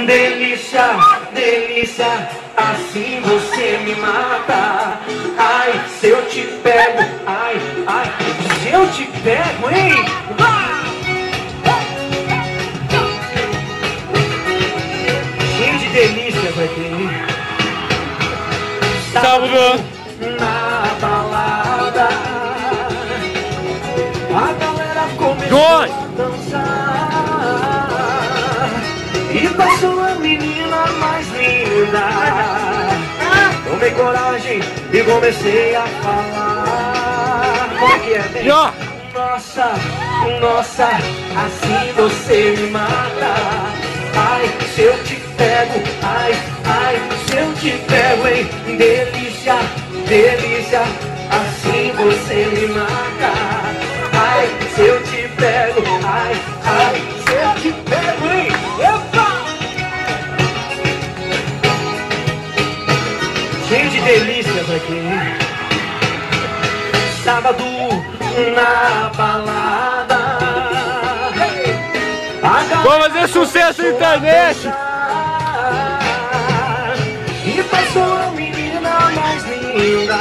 delícia, delícia, assim você me mata. Ai, se eu te pego, ai, ai, se eu te pego, hein? Cheio de delícia vai ter. Sábado na balada, a galera começou a dançar e passou a menina mais linda. Tomei coragem e comecei a falar. Como é que é, bem? Nossa, nossa, assim você me mata. Ai, se eu te pego, ai, ai, se eu te pego, hein? Delícia, delícia, assim você me mata. Ai, se eu te pego, ai, ai, se eu te pego, hein? Epa! Cheio de delícia pra quem? Sábado na balada. Vamos fazer sucesso na internet! E passou a menina mais linda.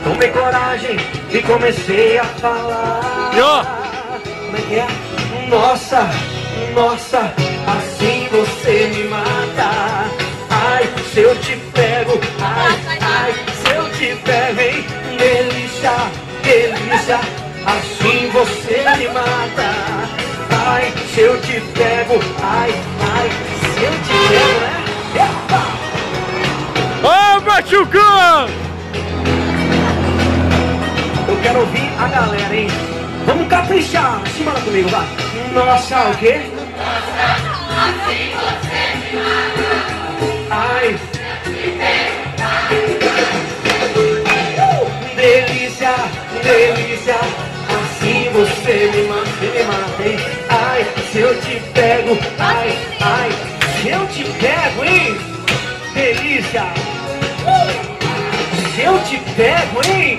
Tomei coragem e comecei a falar. Como é que é? Nossa, nossa, assim você me mata. Ai, se eu te pego, ai, ai, se eu te pego, hein? Delícia, delícia, assim você me mata. Ai, se eu te pego, ai, ai, se eu te pego, né? Epa! Ô, machucão! Eu quero ouvir a galera, hein? Vamos caprichar, simbora comigo, vai. Nossa, o quê? Nossa, assim você me mata. Ai, delícia, delícia, assim você me mata, hein? Ai, se eu te pego, ai, ai, se eu te pego, hein? Delícia, se eu te pego, hein?